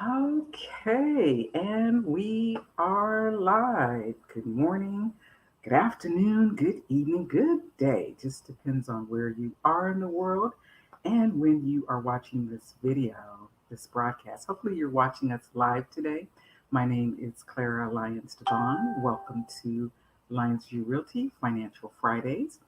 Okay, and we are live. Good morning, good afternoon, good evening, good day. Just depends on where you are in the world and when you are watching this video, this broadcast. Hopefully, you're watching us live today. My name is Clara Lyons-DeVaughn. Welcome to Lyonsview Realty Financial Fridays.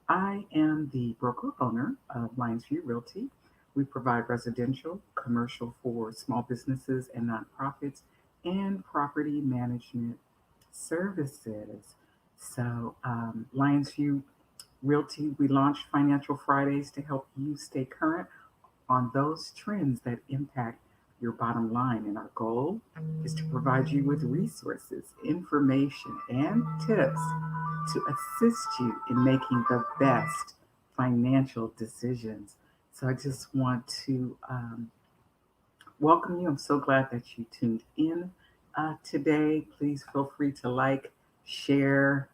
I am the broker owner of Lyonsview Realty. We provide residential, commercial for small businesses and nonprofits, and property management services. Lyonsview Realty, we launched Financial Fridays to help you stay current on those trends that impact your bottom line. And our goal is to provide you with resources, information, and tips to assist you in making the best financial decisions. So I just want to welcome you. I'm so glad that you tuned in today. Please feel free to like, share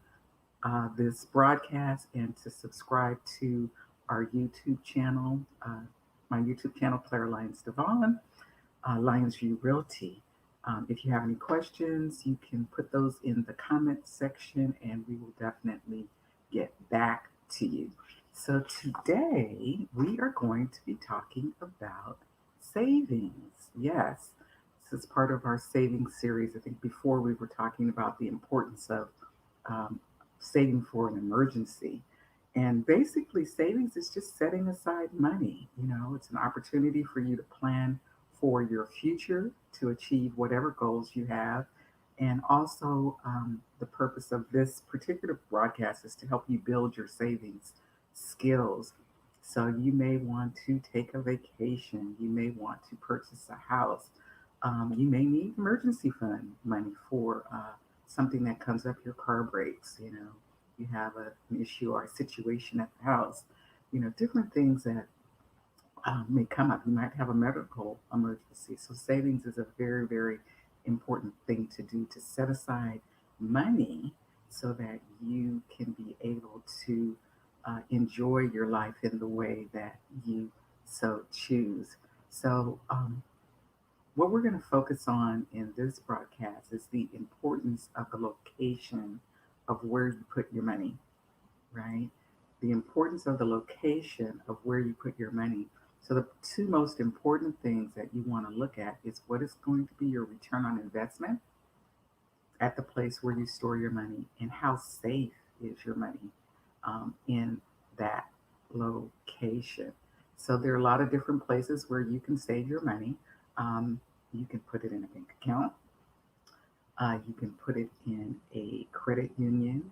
this broadcast, and to subscribe to our YouTube channel, my YouTube channel, Clara Lyons-DeVaughn, Lyonsview Realty. If you have any questions, you can put those in the comment section and we will definitely get back to you. So today we are going to be talking about savings. Yes, this is part of our savings series. I think before we were talking about the importance of um, saving for an emergency. And basically, savings is just setting aside money. It's an opportunity for you to plan for your future, to achieve whatever goals you have. And also, the purpose of this particular broadcast is to help you build your savings skills. So, you may want to take a vacation, you may want to purchase a house, you may need emergency fund money for something that comes up, your car breaks, you have an issue or a situation at the house, different things that may come up. You might have a medical emergency. So savings is a very, very important thing to do, to set aside money so that you can be able to enjoy your life in the way that you so choose. So, what we're going to focus on in this broadcast is the importance of the location of where you put your money, right? The importance of the location of where you put your money. So, the two most important things that you want to look at is what is going to be your return on investment at the place where you store your money, and how safe is your money in that location. So, there are a lot of different places where you can save your money. You can put it in a bank account, you can put it in a credit union,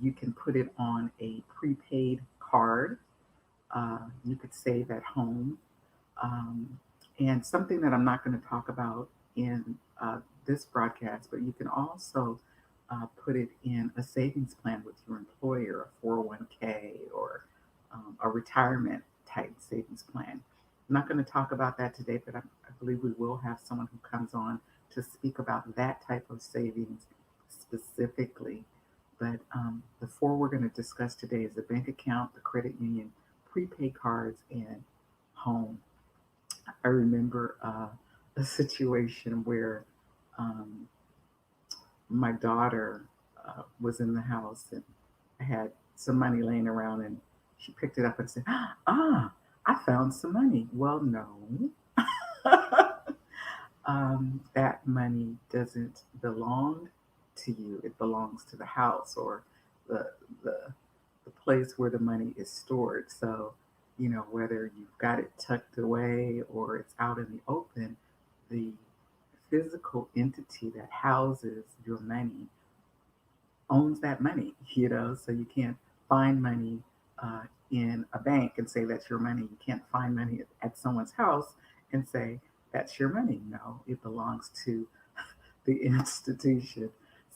you can put it on a prepaid card. You could save at home. Um, and something that I'm not going to talk about in this broadcast, but you can also put it in a savings plan with your employer, a 401k, or a retirement type savings plan. I'm not going to talk about that today, but I believe we will have someone who comes on to speak about that type of savings specifically. But the four we're going to discuss today is the bank account, the credit union, prepaid cards, and home. I remember a situation where um, my daughter was in the house and I had some money laying around, and she picked it up and said, "Ah, I found some money." Well, no, that money doesn't belong to you. It belongs to the house, or the the the place where the money is stored. So, whether you've got it tucked away or it's out in the open, the physical entity that houses your money owns that money, so you can't find money in a bank and say that's your money. You can't find money at someone's house and say that's your money. No, it belongs to the institution.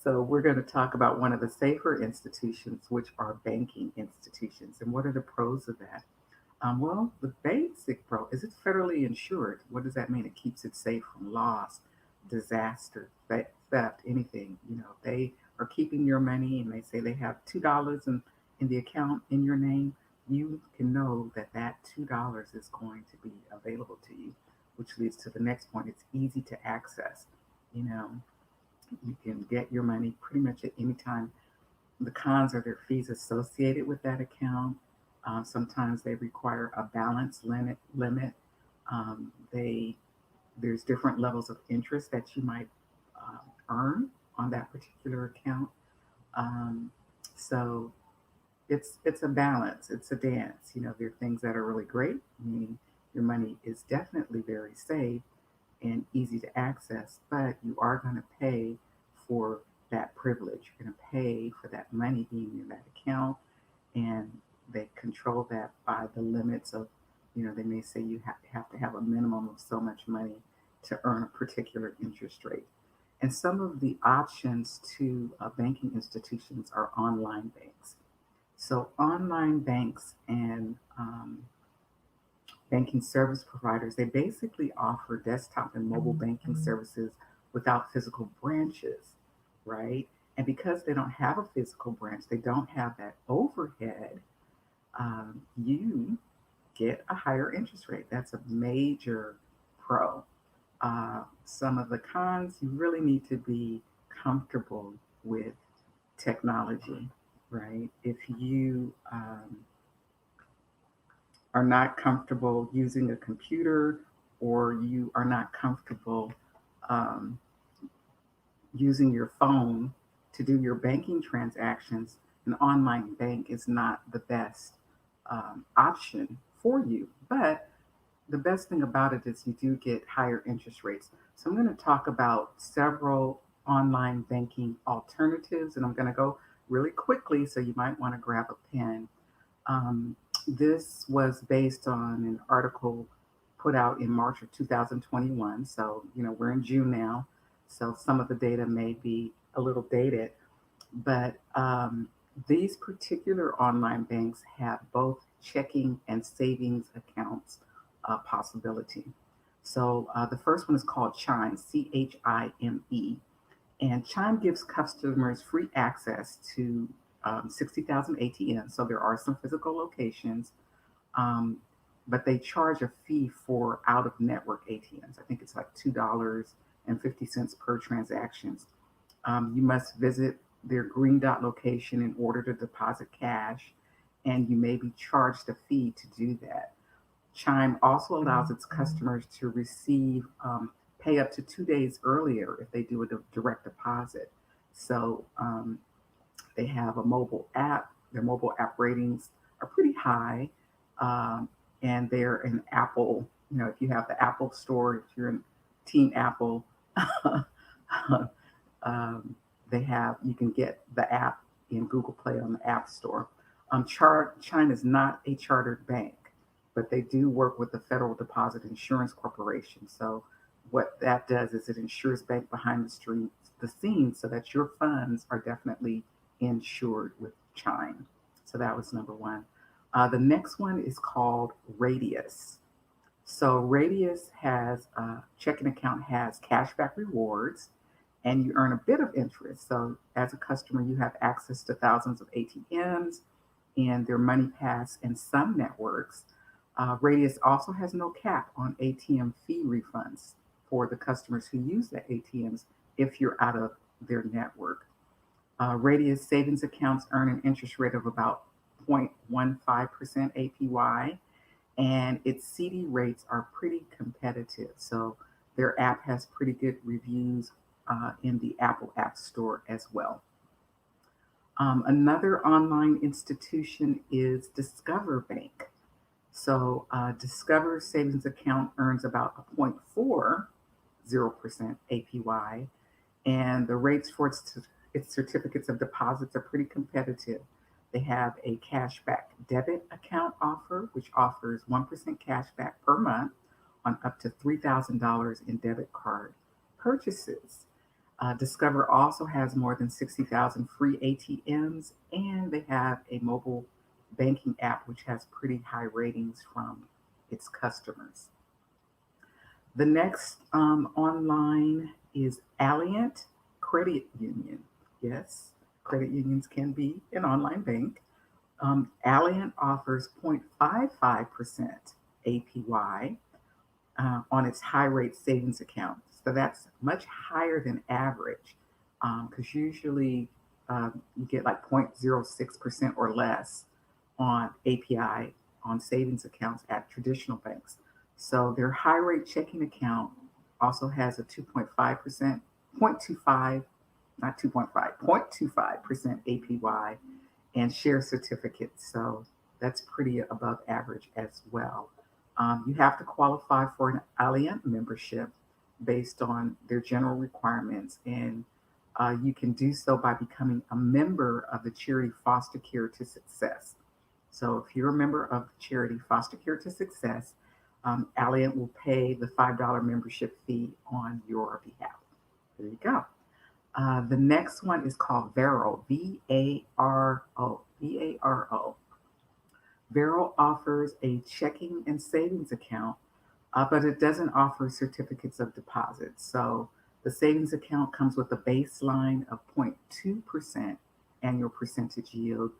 So we're going to talk about one of the safer institutions, which are banking institutions. And what are the pros of that? Well, the basic pro is it's federally insured. What does that mean? It keeps it safe from loss, disaster, theft, anything. They are keeping your money, and they say they have $2 in the account in your name. You can know that that $2 is going to be available to you. which leads to the next point. It's easy to access. You know, you can get your money pretty much at any time. The cons are their fees associated with that account. Sometimes they require a balance limit. They There's different levels of interest that you might earn on that particular account. Um, so it's a balance. It's a dance. You know, there are things that are really great, meaning your money is definitely very safe and easy to access, but you are going to pay for that privilege. You're going to pay for that money being in that account, and they control that by the limits of, they may say you have to have a minimum of so much money to earn a particular interest rate. And some of the options to banking institutions are online banks. So, online banks and banking service providers, they basically offer desktop and mobile banking services without physical branches, right? And because they don't have a physical branch, they don't have that overhead, you get a higher interest rate. That's a major pro. Some of the cons, you really need to be comfortable with technology, right? If you are not comfortable using a computer, or you are not comfortable um, using your phone to do your banking transactions, an online bank is not the best option for you. But the best thing about it is you do get higher interest rates. So I'm going to talk about several online banking alternatives, and I'm going to go really quickly, so you might want to grab a pen. Um, this was based on an article put out in March of 2021. So, we're in June now. So some of the data may be a little dated, but these particular online banks have both checking and savings accounts possibility. So the first one is called Chime, Chime. And Chime gives customers free access to 60,000 ATMs. So there are some physical locations, um, but they charge a fee for out of network ATMs. I think it's like $2.50 per transaction. You must visit their green dot location in order to deposit cash, and you may be charged a fee to do that. Chime also allows its customers to receive pay up to 2 days earlier if they do a direct deposit. So they have a mobile app. Their mobile app ratings are pretty high, um, and they're an Apple. If you have the Apple Store, if you're in Team Apple, you can get the app in Google Play on the App Store. Chime is not a chartered bank, but they do work with the Federal Deposit Insurance Corporation. So what that does is it insures bank behind the scenes, so that your funds are definitely insured with Chime. So that was number one. The next one is called Radius. So Radius has checking account has cashback rewards, and you earn a bit of interest. So as a customer, you have access to thousands of ATMs and their Money Pass and some networks. Radius also has no cap on ATM fee refunds for the customers who use the ATMs if you're out of their network. Radius savings accounts earn an interest rate of about 0.15% APY, and its CD rates are pretty competitive. So their app has pretty good reviews in the Apple App Store as well. Another online institution is Discover Bank. So Discover savings account earns about a 0.40% APY, and the rates for its certificates of deposits are pretty competitive. They have a cashback debit account offer, which offers 1% cashback per month on up to $3,000 in debit card purchases. Discover also has more than 60,000 free ATMs, and they have a mobile banking app which has pretty high ratings from its customers. The next online is Alliant Credit Union. Yes, credit unions can be an online bank. Alliant offers 0.55% APY on its high rate savings account. So that's much higher than average because usually you get like 0.06% or less on API on savings accounts at traditional banks. So their high rate checking account also has a 2.5%, 0.25, not 2.5, 0.25% APY and share certificates. So that's pretty above average as well. You have to qualify for an Alliant membership based on their general requirements, and you can do so by becoming a member of the charity Foster Care to Success. So if you're a member of the charity Foster Care to Success, Alliant will pay the $5 membership fee on your behalf. There you go. The next one is called Varo, Varo, Varo. Vero offers a checking and savings account, but it doesn't offer certificates of deposit. So the savings account comes with a baseline of 0.2% annual percentage yield,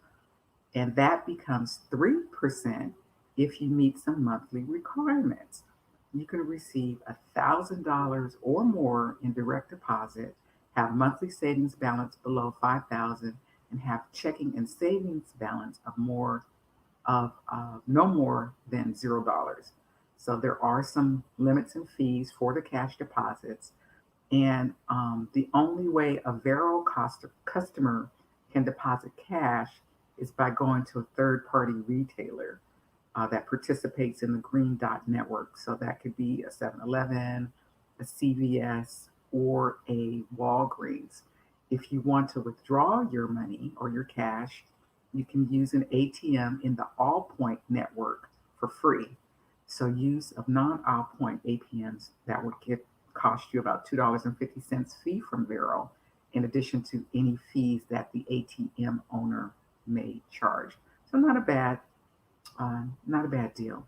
and that becomes 3% if you meet some monthly requirements. You can receive $1,000 or more in direct deposit, have monthly savings balance below 5,000, and have checking and savings balance of no more than $0. So there are some limits and fees for the cash deposits. And the only way a Vero customer can deposit cash is by going to a third party retailer that participates in the Green Dot network. So that could be a 7-Eleven, a CVS, or a Walgreens. If you want to withdraw your money or your cash, you can use an ATM in the Allpoint network for free. So use of non-Allpoint APMs that would cost you about $2.50 fee from Vero, in addition to any fees that the ATM owner may charge. So not a bad deal.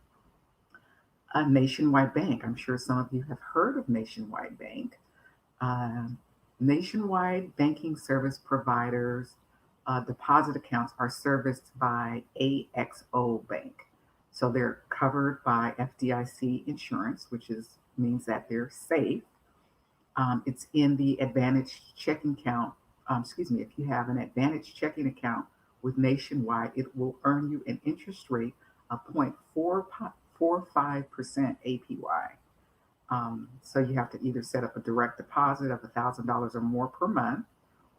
A Nationwide Bank. I'm sure some of you have heard of Nationwide Bank. Uh, Nationwide banking service providers deposit accounts are serviced by AXO Bank. So they're covered by FDIC insurance, which means that they're safe. It's in the Advantage checking account. If you have an Advantage checking account with Nationwide, it will earn you an interest rate of 0.445% APY. So you have to either set up a direct deposit of $1,000 or more per month,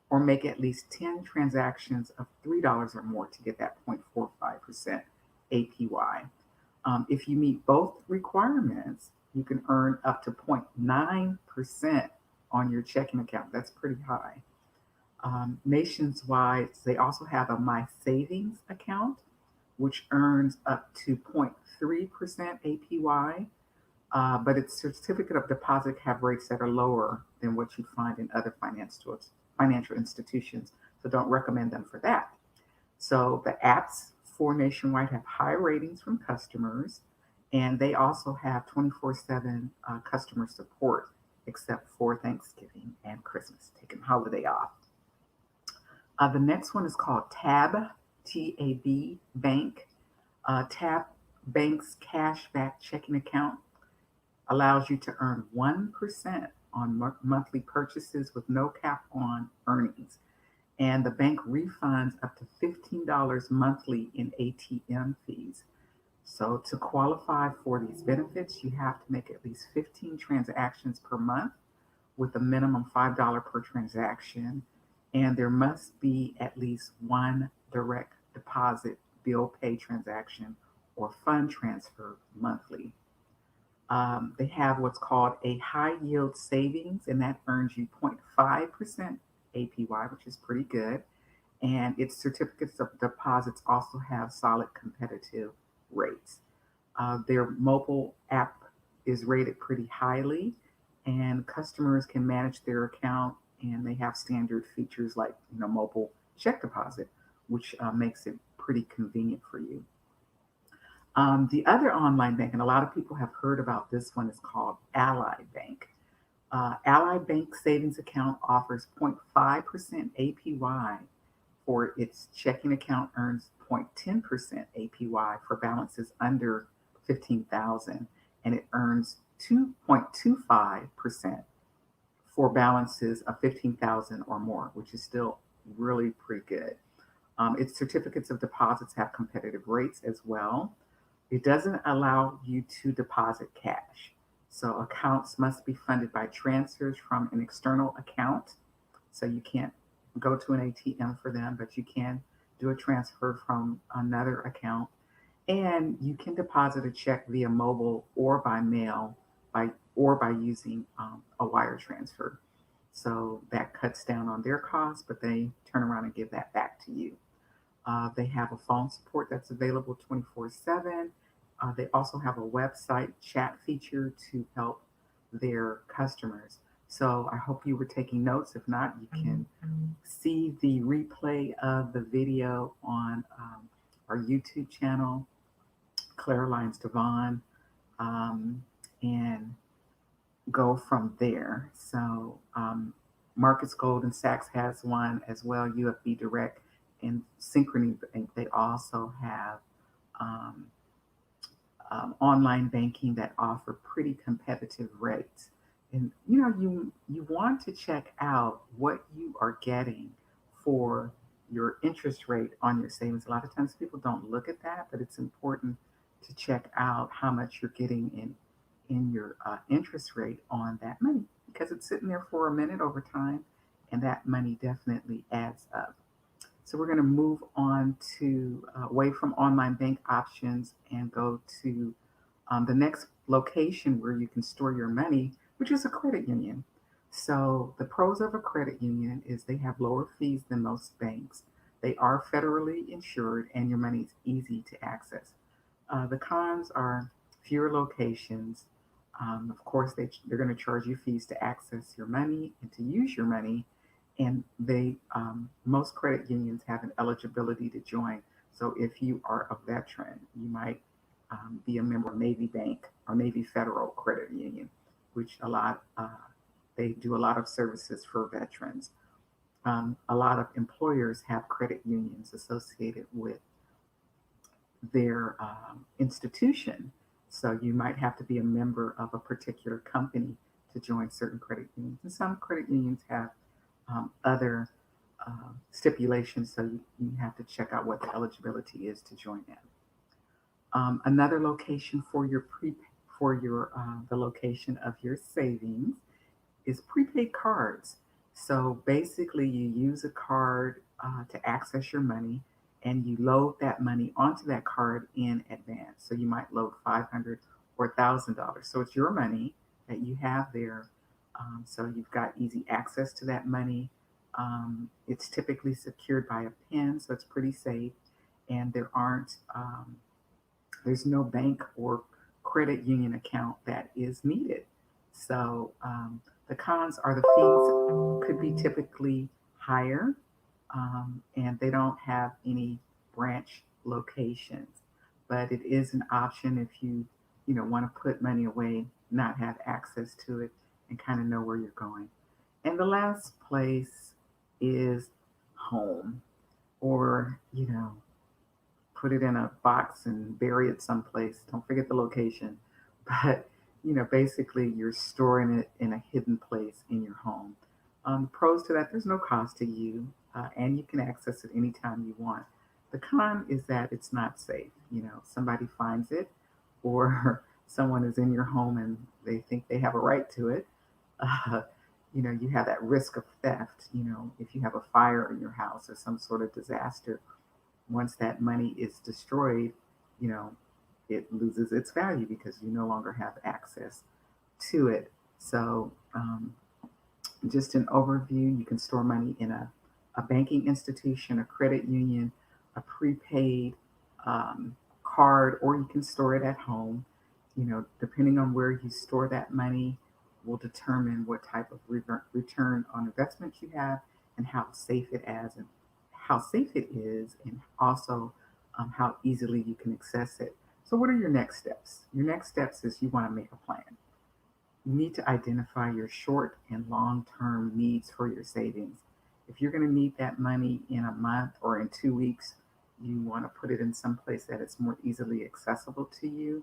or make at least 10 transactions of $3 or more to get that 0.45% APY. If you meet both requirements, you can earn up to 0.9% on your checking account. That's pretty high. Nationwide, they also have a My Savings account, which earns up to 0.3% APY, but its certificate of deposit have rates that are lower than what you'd find in other financial institutions. So don't recommend them for that. So the apps for Nationwide have high ratings from customers, and they also have 24/7 customer support, except for Thanksgiving and Christmas, taking holiday off. The next one is called Tab, TAB Bank. Tab Bank's cashback checking account allows you to earn 1% on monthly purchases with no cap on earnings. And the bank refunds up to $15 monthly in ATM fees. So to qualify for these benefits, you have to make at least 15 transactions per month with a minimum $5 per transaction. And there must be at least one direct deposit bill pay transaction or fund transfer monthly. They have what's called a high yield savings, and that earns you 0.5% APY, which is pretty good. And its certificates of deposits also have solid competitive rates. Their mobile app is rated pretty highly, and customers can manage their account, and they have standard features like mobile check deposit, which makes it pretty convenient for you. The other online bank, and a lot of people have heard about this one, is called Ally Bank. Ally Bank savings account offers 0.5% APY for its checking account, earns 0.10% APY for balances under 15,000, and it earns 2.25% for balances of 15,000 or more, which is still really pretty good. Its certificates of deposits have competitive rates as well. It doesn't allow you to deposit cash. So accounts must be funded by transfers from an external account. So you can't go to an ATM for them, but you can do a transfer from another account. And you can deposit a check via mobile or by mail by using a wire transfer. So that cuts down on their costs, but they turn around and give that back to you. They have a phone support that's available 24/7. They also have a website chat feature to help their customers. So I hope you were taking notes. If not, you can see the replay of the video on our YouTube channel, Clara Lyons-DeVaughn, and go from there. So Marcus Goldman Sachs has one as well, UFB Direct and Synchrony Bank. They also have um, online banking that offer pretty competitive rates. And you want to check out what you are getting for your interest rate on your savings. A lot of times people don't look at that, but it's important to check out how much you're getting in your interest rate on that money because it's sitting there for a minute over time, and that money definitely adds up. So we're going to move on to away from online bank options and go to the next location where you can store your money, which is a credit union. So the pros of a credit union is they have lower fees than most banks. They are federally insured and your money is easy to access. The cons are fewer locations. Of course, they're going to charge you fees to access your money and to use your money. And most credit unions have an eligibility to join. So if you are a veteran, you might be a member of Navy Bank or Navy Federal Credit Union, which they do a lot of services for veterans. A lot of employers have credit unions associated with their institution. So you might have to be a member of a particular company to join certain credit unions. And some credit unions have other stipulations, so you have to check out what the eligibility is to join them. Another location for the location of your savings is prepaid cards. So basically, you use a card to access your money, and you load that money onto that card in advance. So you might load $500 or $1,000. So it's your money that you have there. So you've got easy access to that money. It's typically secured by a PIN, so it's pretty safe. And there's no bank or credit union account that is needed. So the cons are the fees could be typically higher, and they don't have any branch locations. But it is an option if you want to put money away, not have access to it, and kind of know where you're going. And the last place is home, or put it in a box and bury it someplace. Don't forget the location. But, basically you're storing it in a hidden place in your home. Pros to that, there's no cost to you, and you can access it anytime you want. The con is that it's not safe. Somebody finds it, or someone is in your home and they think they have a right to it. Uh, you have that risk of theft. If you have a fire in your house or some sort of disaster, once that money is destroyed, you know, it loses its value because you no longer have access to it. So, just an overview, you can store money in a banking institution, a credit union, a prepaid card, or you can store it at home. Depending on where you store that money will determine what type of return on investment you have and how safe it is, and also how easily you can access it. So what are your next steps? Your next steps is you want to make a plan. You need to identify your short and long-term needs for your savings. If you're going to need that money in a month or in 2 weeks, you want to put it in some place that it's more easily accessible to you.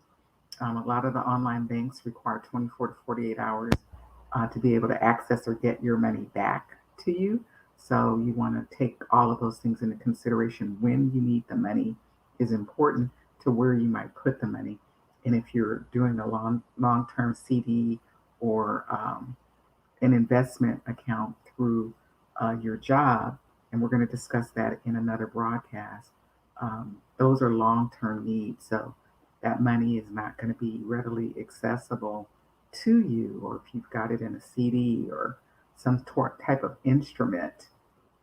A lot of the online banks require 24 to 48 hours to be able to access or get your money back to you. So you want to take all of those things into consideration. When you need the money is important to where you might put the money. And if you're doing a long-term CD or an investment account through your job, and we're going to discuss that in another broadcast. Those are long term needs. So that money is not going to be readily accessible to you, or if you've got it in a CD or some type of instrument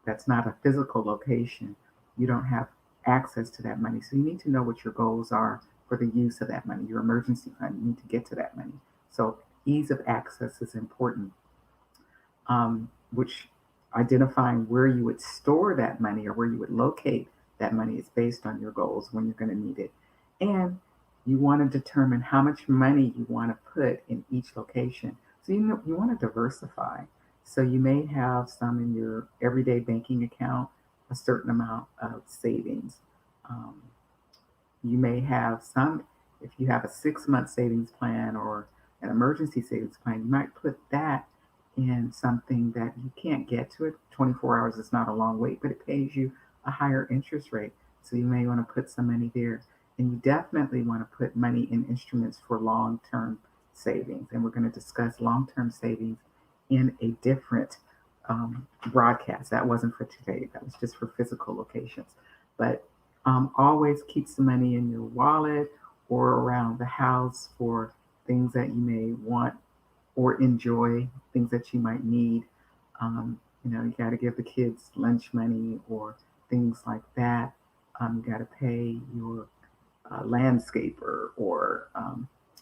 that's not a physical location, you don't have access to that money. So you need to know what your goals are for the use of that money, your emergency fund. You need to get to that money. So ease of access is important, which identifying where you would store that money or where you would locate that money is based on your goals when you're going to need it. And you want to determine how much money you want to put in each location. So you want to diversify. So you may have some in your everyday banking account, a certain amount of savings. Um, you may have some, if you have a 6 month savings plan or an emergency savings plan, you might put that in something that you can't get to it. 24 hours is not a long wait, but it pays you a higher interest rate. So you may want to put some money there. And you definitely want to put money in instruments for long term savings. And we're going to discuss long term savings in a different broadcast. That wasn't for today, that was just for physical locations. But always keep some money in your wallet or around the house for things that you may want or enjoy, things that you might need. You got to give the kids lunch money or things like that. You got to pay your landscaper or,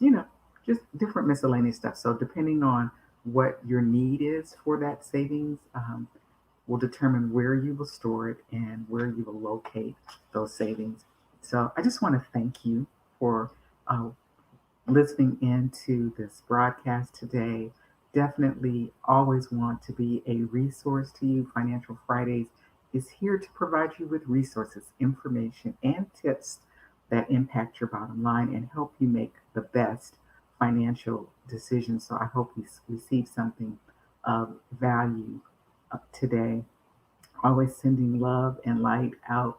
you know, just different miscellaneous stuff. So, depending on what your need is for that savings, will determine where you will store it and where you will locate those savings. So, I just want to thank you for uh, listening into this broadcast today. Definitely always want to be a resource to you. Financial Fridays is here to provide you with resources, information, and tips that impact your bottom line and help you make the best financial decisions. So I hope you receive something of value today. Always sending love and light out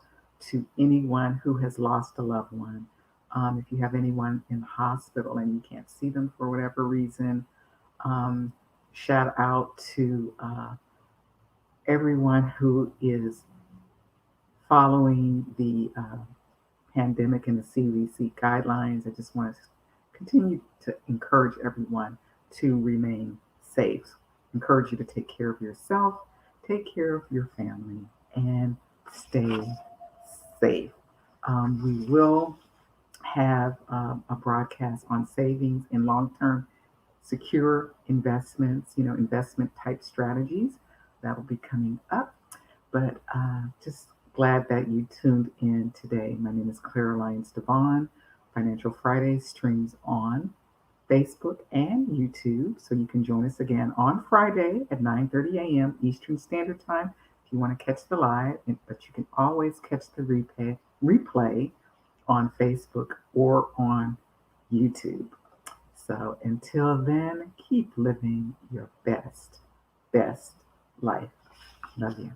to anyone who has lost a loved one. If you have anyone in the hospital and you can't see them for whatever reason, um, shout out to everyone who is following the pandemic and the CDC guidelines. I just want to continue to encourage everyone to remain safe. Encourage you to take care of yourself, take care of your family, and stay safe. We will have a broadcast on savings and long-term secure investments, investment type strategies that will be coming up. But just glad that you tuned in today. My name is Clara Lyons-DeVaughn. Financial Fridays streams on Facebook and YouTube, so you can join us again on Friday at 9:30 a.m. Eastern Standard Time if you want to catch the live, but you can always catch the replay on Facebook or on YouTube. So until then, keep living your best life. Love you.